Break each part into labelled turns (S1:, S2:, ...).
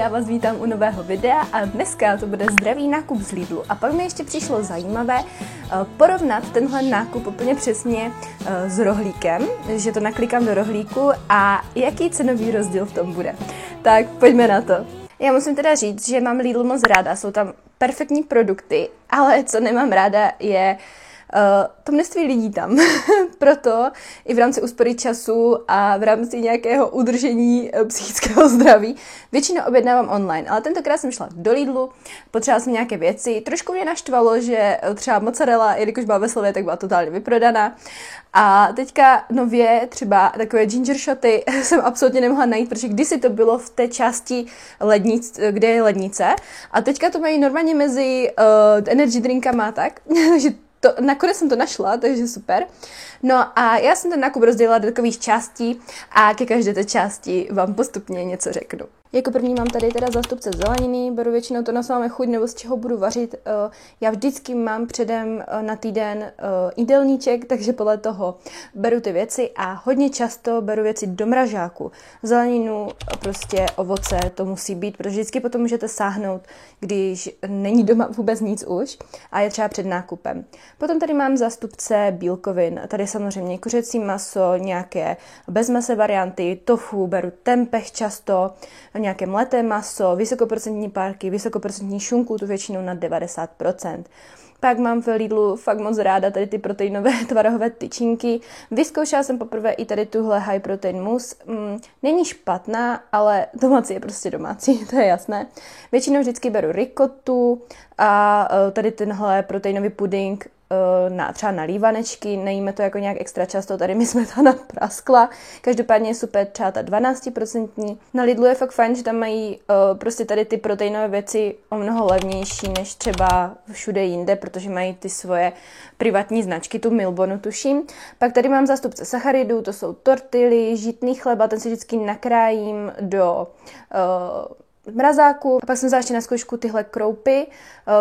S1: já vás vítám u nového videa a dneska to bude zdravý nákup z Lidlu. A pak mi ještě přišlo zajímavé porovnat tenhle nákup úplně přesně s rohlíkem, že to naklikám do rohlíku a jaký cenový rozdíl v tom bude. Tak pojďme na to. Já musím teda říct, že mám Lidl moc ráda, jsou tam perfektní produkty, ale co nemám ráda je to množství lidí tam. Proto i v rámci úspory času a v rámci nějakého udržení psychického zdraví většinou objednávám online. Ale tentokrát jsem šla do Lidlu, potřebovala jsem nějaké věci. Trošku mě naštvalo, že třeba mozzarella, jelikož byla ve slevě, tak byla totálně vyprodaná. A teďka nově třeba takové ginger shoty jsem absolutně nemohla najít, protože kdysi to bylo v té části lednic, kde je lednice. A teďka to mají normálně mezi energy drinkama a tak. Takže nakonec jsem to našla, takže super. No a já jsem ten nákup rozdělila do takových částí a ke každé té části vám postupně něco řeknu. Jako první mám tady teda zástupce zeleniny, beru většinou to, na co máme chuť nebo z čeho budu vařit. Já vždycky mám předem na týden jídelníček, takže podle toho beru ty věci a hodně často beru věci do mrazáku. Zeleninu, prostě ovoce, to musí být, protože vždycky potom můžete sáhnout, když není doma vůbec nic už a je třeba před nákupem. Potom tady mám zástupce bílkovin, tady samozřejmě kuřecí maso, nějaké bezmase varianty, tofu, beru tempeh často, nějaké mleté maso, vysokoprocentní párky, vysokoprocentní šunku, tu většinou na 90%. Pak mám v Lidlu fakt moc ráda tady ty proteinové tvarohové tyčinky. Vyzkoušela jsem poprvé i tady tuhle high protein mousse. Není špatná, ale domácí je prostě domácí, to je jasné. Většinou vždycky beru ricottu a tady tenhle proteinový puding třeba na lívanečky, nejíme to jako nějak extra často, tady mi smetana praskla. Každopádně je super třeba ta 12%. Na Lidlu je fakt fajn, že tam mají prostě tady ty proteinové věci o mnoho levnější než třeba všude jinde, protože mají ty svoje privátní značky, tu Milbonu tuším. Pak tady mám zástupce sacharidů, to jsou tortily, žitný chleba, ten si vždycky nakrájím do mrazáku. A pak jsem vzala ještě na zkoušku tyhle kroupy,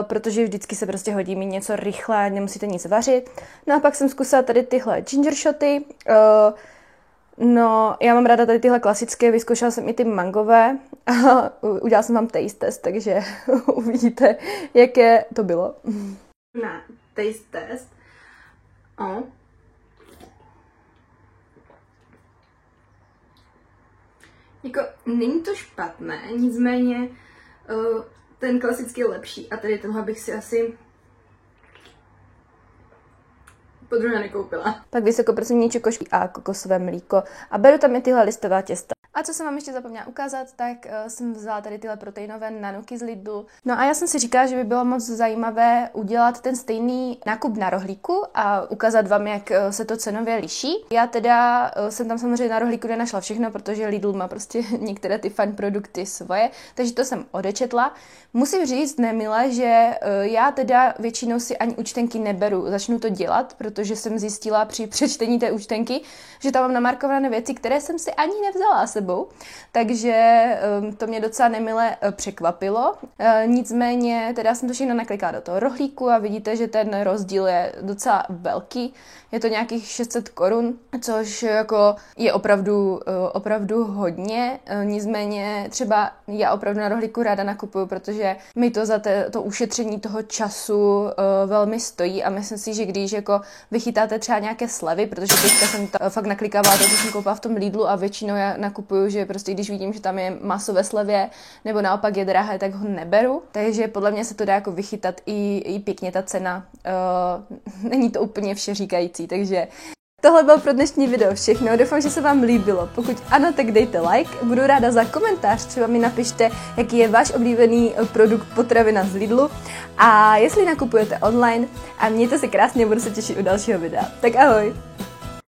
S1: protože vždycky se prostě hodí mít něco rychle, nemusíte nic vařit. No a pak jsem zkusila tady tyhle ginger shoty. No, já mám ráda tady tyhle klasické, vyzkoušela jsem i ty mangové a udělala jsem vám taste test, takže uvidíte, jaké to bylo. Na taste test. Jako, není to špatné, nicméně ten klasický je lepší a tady tenhle bych si asi podruhé nekoupila. Pak vysokoprocentní čokošky a kokosové mlíko a beru tam i tyhle listová těsta. A co jsem vám ještě zapomněla ukázat, tak jsem vzala tady tyhle proteinové nanuky z Lidlu. No a já jsem si říkala, že by bylo moc zajímavé udělat ten stejný nákup na rohlíku a ukázat vám, jak se to cenově liší. Já teda jsem tam samozřejmě na rohlíku nenašla všechno, protože Lidl má prostě některé ty fajn produkty svoje, takže to jsem odečetla. Musím říct, nemile, že já teda většinou si ani účtenky neberu, začnu to dělat, protože jsem zjistila při přečtení té účtenky, že tam mám namarkované věci, které jsem si ani nevzala sebou, takže to mě docela nemile překvapilo. Nicméně teda jsem to všechno naklikala do toho rohlíku a vidíte, že ten rozdíl je docela velký. Je to nějakých 600 korun, což jako je opravdu hodně. Nicméně třeba já opravdu na rohlíku ráda nakupuju, protože mi to za to ušetření toho času velmi stojí a myslím si, že když jako vychytáte třeba nějaké slevy, protože teďka jsem to fakt naklikávala, to jsem koupila v tom Lidlu a většinou já nakupuju, že prostě když vidím, že tam je maso ve slevě nebo naopak je drahé, tak ho neberu. Takže podle mě se to dá jako vychytat i pěkně ta cena. Není to úplně všeříkající, takže tohle bylo pro dnešní video všechno, doufám, že se vám líbilo. Pokud ano, tak dejte like, budu ráda za komentář, třeba mi napište, jaký je váš oblíbený produkt potravina z Lidlu a jestli nakupujete online a mějte se krásně, budu se těšit u dalšího videa. Tak ahoj!